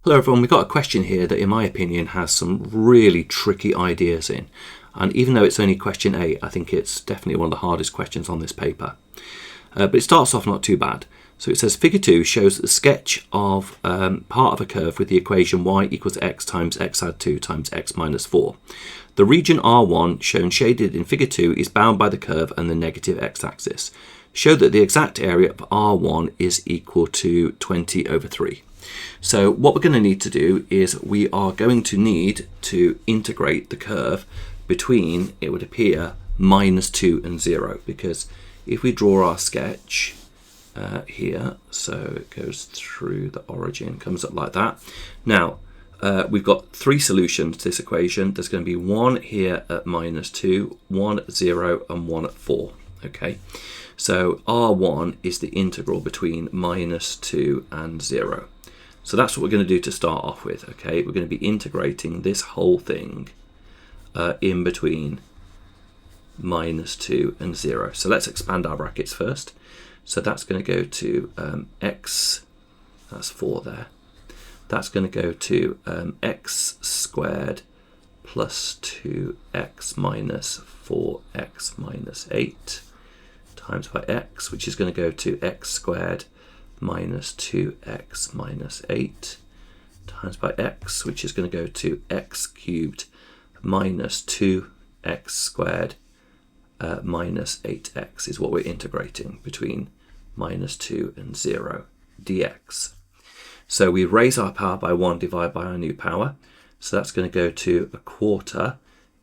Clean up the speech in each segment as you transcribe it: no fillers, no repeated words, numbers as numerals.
Hello everyone, we've got a question here that in my opinion has some really tricky ideas in. And even though it's only question 8, I think it's definitely one of the hardest questions on this paper. But it starts off not too bad. So it says figure 2 shows the sketch of part of a curve with the equation y equals x times x add 2 times x minus 4. The region R1 shown shaded in figure 2 is bound by the curve and the negative x-axis. Show that the exact area of R1 is equal to 20 over 3. So what we're going to need to do is we are going to need to integrate the curve between, it would appear, -2 and 0, because if we draw our sketch here, so it goes through the origin, comes up like that. Now, we've got 3 solutions to this equation. There's going to be one here at -2, one at 0, and one at 4. Okay, so R1 is the integral between -2 and 0. So that's what we're going to do to start off with. Okay, we're going to be integrating this whole thing in between -2 and 0. So let's expand our brackets first. So that's going to go to x, that's 4 there. That's going to go to x squared plus 2x minus 4x minus 8 times by x, which is going to go to x squared minus 2x minus 8 times by x, which is going to go to x cubed minus 2x squared minus 8x is what we're integrating between -2 and 0 dx. So we raise our power by 1 divided by our new power. So that's going to go to 1/4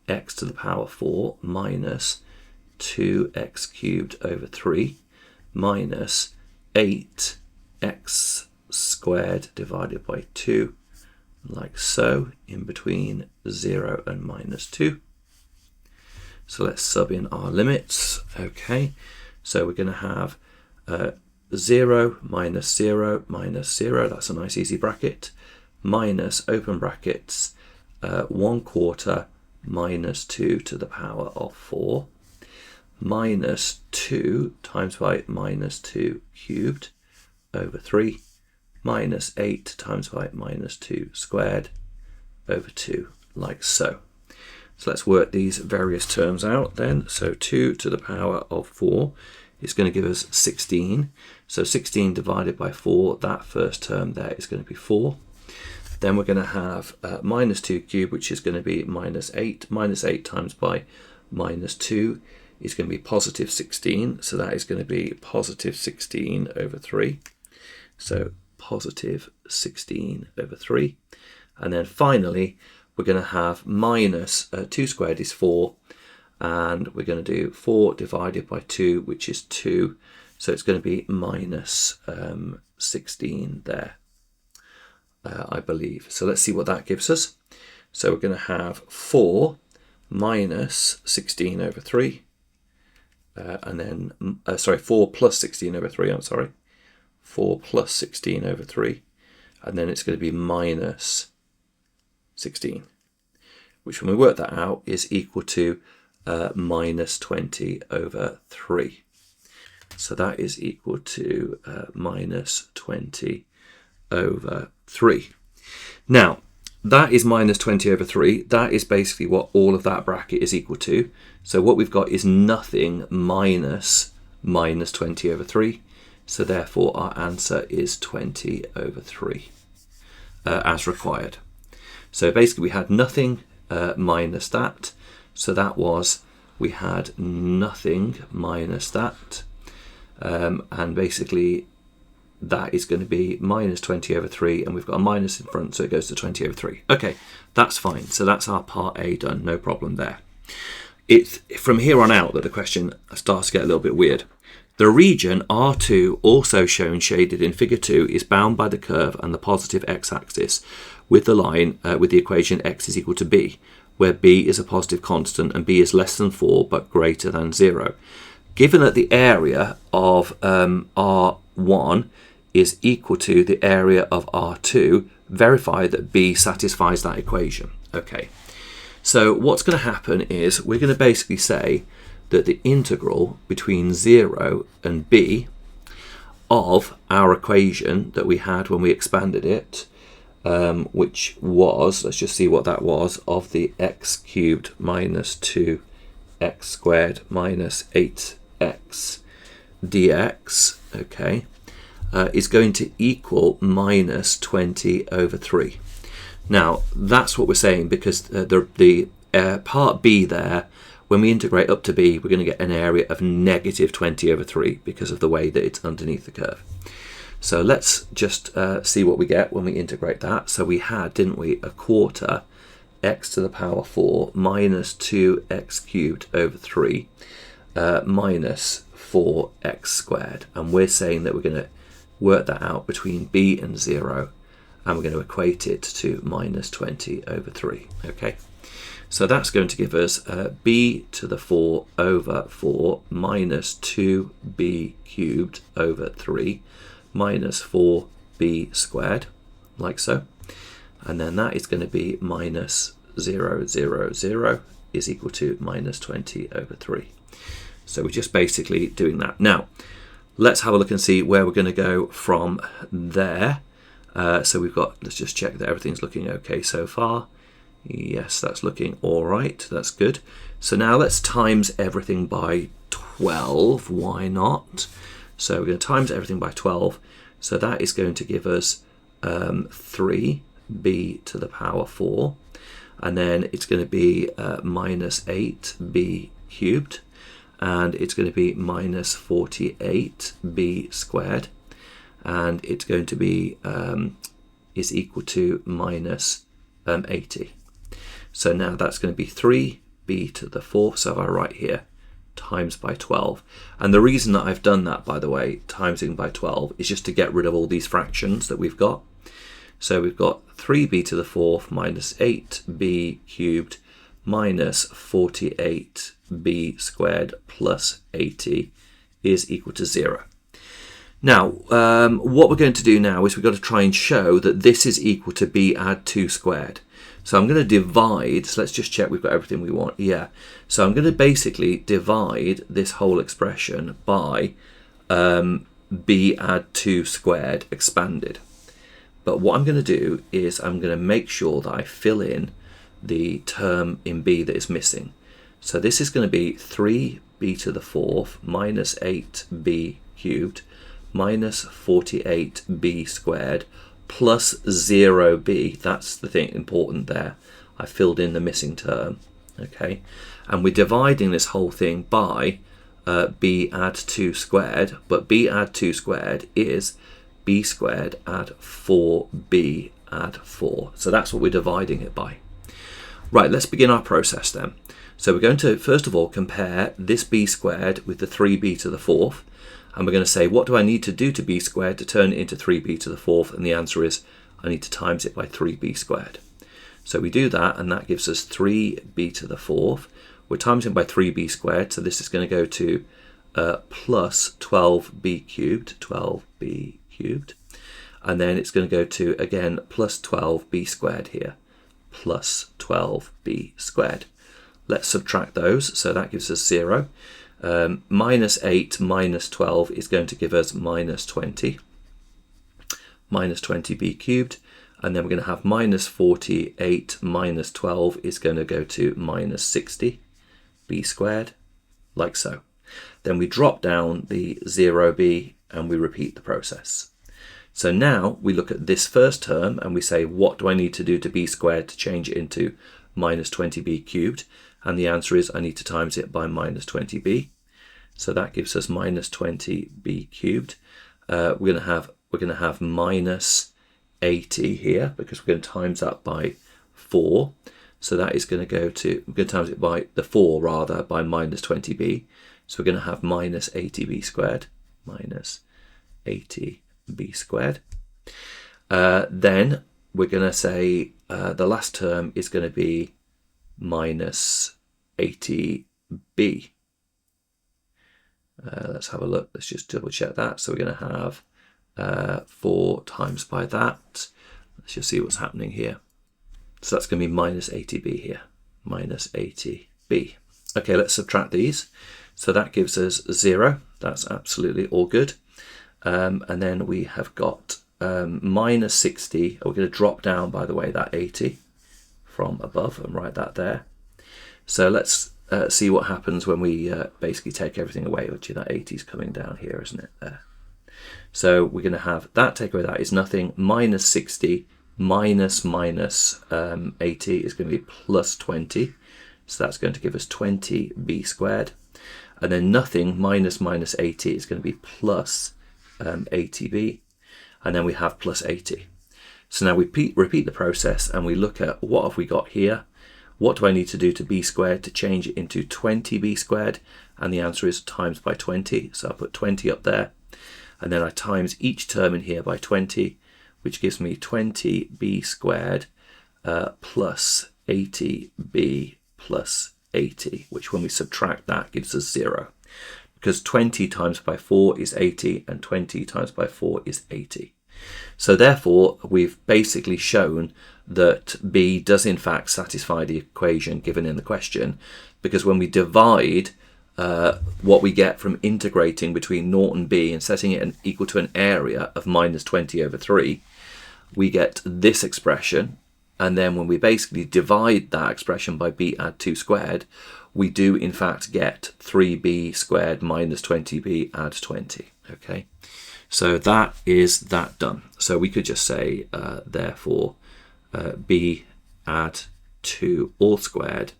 x to the power 4 minus 2x cubed over 3 minus 8x squared divided by 2, like so, in between 0 and -2. So let's sub in our limits. Okay, so we're going to have 0 minus 0 minus 0, that's a nice easy bracket, minus, open brackets, 1/4 minus 2 to the power of 4, minus 2 times by -2 cubed over 3, minus 8 times by -2 squared over 2, like so. So let's work these various terms out then. So 2 to the power of 4 is going to give us 16. So 16 divided by 4, that first term there is going to be 4. Then we're going to have -2 cubed, which is going to be -8. -8 times by -2 is going to be positive 16. So that is going to be positive 16 over 3. So positive 16 over 3. And then finally, we're going to have minus 2 squared is 4. And we're going to do 4 divided by 2, which is 2. So it's going to be minus 16 there, I believe. So let's see what that gives us. So we're going to have 4 minus 16 over 3. And then, 4 plus 16 over 3, I'm sorry. 4 plus 16 over 3. And then it's going to be minus 16, which when we work that out is equal to minus 20 over 3. So that is equal to minus 20 over 3. Now, that is minus 20 over 3. That is basically what all of that bracket is equal to. So what we've got is nothing minus minus 20 over 3. So therefore our answer is 20 over 3 as required. So basically we had nothing minus that. So that was, we had nothing minus that. And basically that is going to be minus 20 over 3, and we've got a minus in front, so it goes to 20 over 3. Okay, that's fine. So that's our part A done, no problem there. It's from here on out that the question starts to get a little bit weird. The region R2, also shown shaded in figure 2, is bound by the curve and the positive x-axis with the line with the equation x is equal to b, where b is a positive constant and b is less than 4 but greater than 0. Given that the area of R1 is equal to the area of R2, verify that b satisfies that equation. Okay, so what's going to happen is we're going to basically say that the integral between 0 and b of our equation that we had when we expanded it which was, let's just see what that was, of the x cubed minus 2x squared minus 8x dx, okay, is going to equal minus 20 over 3. Now, that's what we're saying, because the part b there, when we integrate up to b, we're going to get an area of negative 20 over 3 because of the way that it's underneath the curve. So let's just see what we get when we integrate that. So we had, didn't we, a quarter x to the power 4 minus 2x cubed over 3 minus 4x squared. And we're saying that we're going to work that out between b and 0, and we're going to equate it to minus 20 over 3. Okay, so that's going to give us b to the 4 over 4 minus 2b cubed over 3 minus 4b squared, like so. And then that is going to be minus 0, 0, 0 is equal to minus 20 over 3. So we're just basically doing that. Now, let's have a look and see where we're going to go from there. So we've got, let's just check that everything's looking okay so far. Yes, that's looking all right. That's good. So now let's times everything by 12. Why not? So we're going to times everything by 12. So that is going to give us 3b to the power 4. And then it's going to be minus 8b cubed. And it's going to be minus 48b squared. And it's going to be is equal to minus 80. So now that's going to be 3b to the 4th. So if I write here, times by 12. And the reason that I've done that, by the way, timesing by 12, is just to get rid of all these fractions that we've got. So we've got 3b to the 4th minus 8b cubed minus 48b squared plus 80 is equal to 0. Now, what we're going to do now is we've got to try and show that this is equal to b add 2 squared. So I'm going to divide, so let's just check we've got everything we want. Yeah, so I'm going to basically divide this whole expression by b add 2 squared expanded. But what I'm going to do is I'm going to make sure that I fill in the term in b that is missing. So this is going to be 3b to the 4th minus 8b cubed minus 48b squared plus 0b. That's the thing important there. I filled in the missing term. Okay, and we're dividing this whole thing by b add 2 squared, but b add 2 squared is b squared add 4b add 4. So that's what we're dividing it by. Right, let's begin our process then. So we're going to first of all compare this b squared with the 3b to the 4th, and we're going to say, what do I need to do to b squared to turn it into 3b to the 4th? And the answer is I need to times it by 3b squared. So we do that, and that gives us 3b to the 4th. We're timesing by 3b squared, so this is going to go to plus 12b cubed, 12b cubed. And then it's going to go to, again, plus 12b squared here, plus 12b squared. Let's subtract those, so that gives us 0. Minus 8 minus 12 is going to give us minus 20. Minus 20b cubed. And then we're going to have minus 48 minus 12 is going to go to minus 60b squared, like so. Then we drop down the 0b and we repeat the process. So now we look at this first term and we say, what do I need to do to b squared to change it into minus 20b cubed? And the answer is I need to times it by minus 20b. So that gives us minus 20b cubed. We're going to have minus 80 here because we're going to times that by 4. So that is going to go to, we're going to times it by the 4 rather, by minus 20b. So we're going to have minus 80b squared, minus 80b squared. Then we're going to say the last term is going to be minus 80b. Let's have a look. Let's just double check that. So we're going to have 4 times by that. Let's just see what's happening here. So that's going to be minus 80b here, minus 80b. Okay, let's subtract these. So that gives us 0. That's absolutely all good. And then we have got minus 60, we're going to drop down, by the way, that 80 from above and write that there. So let's see what happens when we basically take everything away, which that 80 is coming down here, isn't it, there. So we're going to have that take away that is nothing, minus 60 minus 80 is going to be plus 20. So that's going to give us 20b squared. And then nothing minus 80 is going to be plus 80b. And then we have plus 80. So now we repeat the process and we look at what have we got here. What do I need to do to b squared to change it into 20b squared? And the answer is times by 20. So I'll put 20 up there. And then I times each term in here by 20, which gives me 20b squared plus 80b plus 80, which when we subtract that gives us 0. Because 20 times by 4 is 80 and 20 times by 4 is 80. So therefore, we've basically shown that b does in fact satisfy the equation given in the question, because when we divide what we get from integrating between 0 and b and setting it equal to an area of minus 20 over 3, we get this expression. And then when we basically divide that expression by b add 2 squared, we do in fact get 3b squared minus 20b add 20. Okay, so that is that done. So we could just say, therefore, b add 2 all squared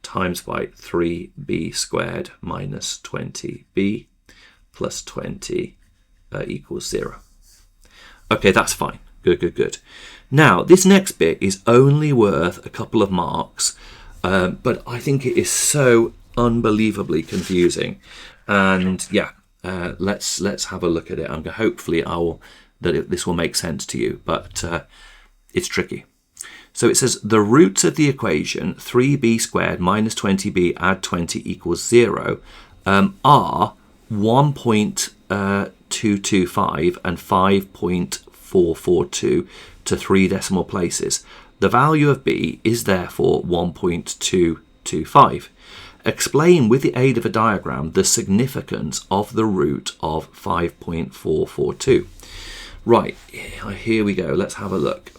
times by 3b squared minus 20b plus 20 equals 0. Okay, that's fine. Good. Now, this next bit is only worth a couple of marks, but I think it is so unbelievably confusing. And yeah, let's have a look at it. And hopefully this will make sense to you, but it's tricky. So it says the roots of the equation 3b squared minus 20b add 20 equals 0 are 1.225 and 5.442 to 3 decimal places. The value of b is therefore 1.225. Explain with the aid of a diagram the significance of the root of 5.442. Right, here we go. Let's have a look.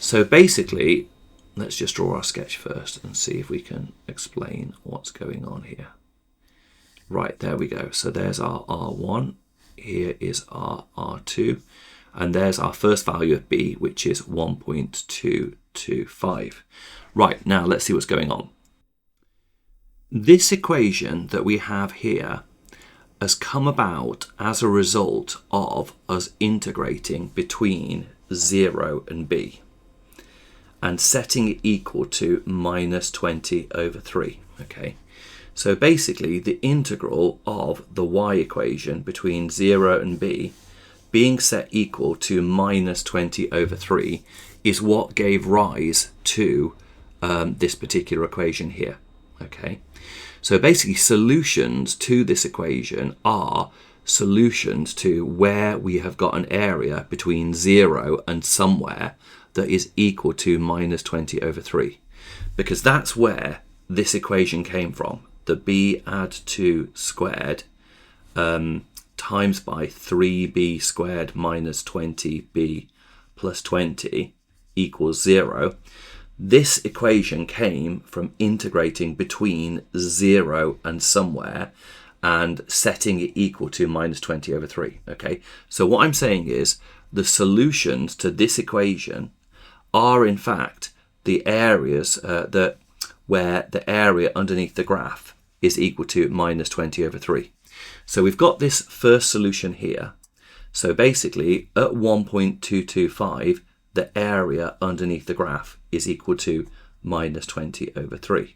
So basically, let's just draw our sketch first and see if we can explain what's going on here. Right, there we go. So there's our R1, here is our R2, and there's our first value of b, which is 1.225. Right, now let's see what's going on. This equation that we have here has come about as a result of us integrating between 0 and b and setting it equal to minus 20 over 3. Okay, so basically the integral of the y equation between 0 and b being set equal to minus 20 over 3 is what gave rise to this particular equation here. Okay, so basically solutions to this equation are solutions to where we have got an area between 0 and somewhere that is equal to minus 20 over 3, because that's where this equation came from. The b add 2 squared times by 3b squared minus 20b plus 20 equals 0. This equation came from integrating between 0 and somewhere and setting it equal to minus 20 over 3. Okay, so what I'm saying is the solutions to this equation are in fact the areas where the area underneath the graph is equal to minus 20 over 3. So we've got this first solution here. So basically at 1.225, the area underneath the graph is equal to minus 20 over 3.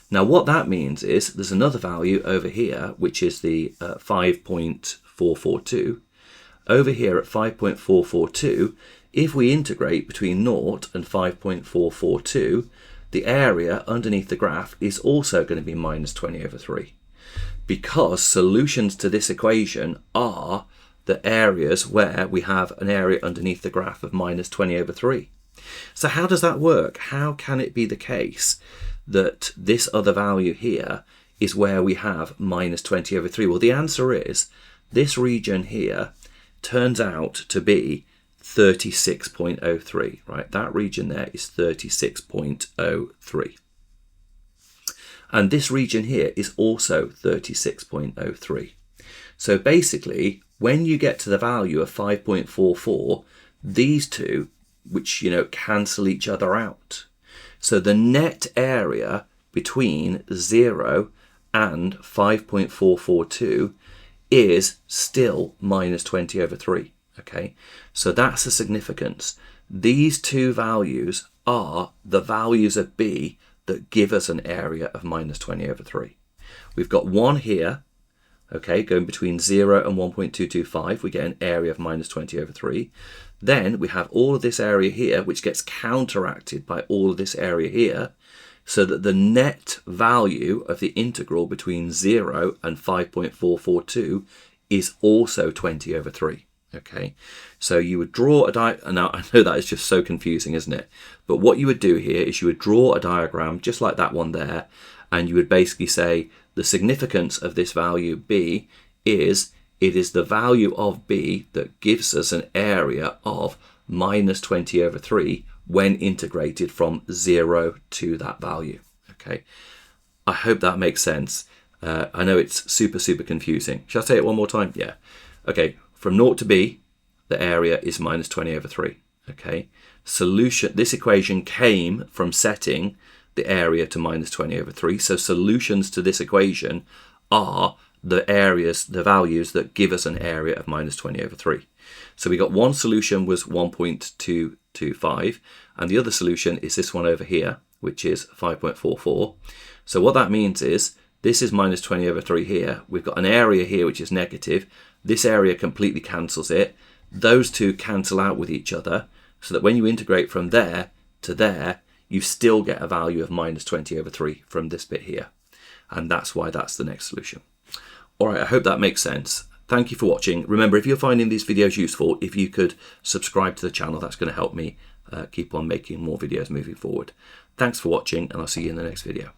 Now what that means is there's another value over here, which is the 5.442. Over here at 5.442, if we integrate between 0 and 5.442, the area underneath the graph is also going to be minus 20 over 3. Because solutions to this equation are the areas where we have an area underneath the graph of minus 20 over 3. So how does that work? How can it be the case that this other value here is where we have minus 20 over 3? Well, the answer is this region here turns out to be 36.03, right? That region there is 36.03. And this region here is also 36.03. So basically, when you get to the value of 5.44, these two, which, you know, cancel each other out. So the net area between 0 and 5.442 is still minus 20/3. Okay, so that's the significance. These two values are the values of b that give us an area of minus 20/3. We've got one here, okay, going between 0 and 1.225, we get an area of minus 20/3. Then we have all of this area here, which gets counteracted by all of this area here, so that the net value of the integral between 0 and 5.442 is also 20/3. Okay, so you would draw a diagram. Now I know that is just so confusing, isn't it? But what you would do here is you would draw a diagram just like that one there, and you would basically say the significance of this value b is it is the value of b that gives us an area of minus 20/3 when integrated from 0 to that value. Okay, I hope that makes sense. I know it's super confusing. Shall I say it one more time? Yeah. Okay, from 0 to b, the area is minus 20/3. Okay, solution, this equation came from setting the area to minus 20/3. So solutions to this equation are the areas, the values that give us an area of minus 20/3. So we got one solution was 1.225, and the other solution is this one over here, which is 5.44. So what that means is this is minus 20/3 here. We've got an area here which is negative. This area completely cancels it. Those two cancel out with each other, so that when you integrate from there to there, you still get a value of minus 20/3 from this bit here. And that's why that's the next solution. All right, I hope that makes sense. Thank you for watching. Remember, if you're finding these videos useful, if you could subscribe to the channel, that's going to help me keep on making more videos moving forward. Thanks for watching, and I'll see you in the next video.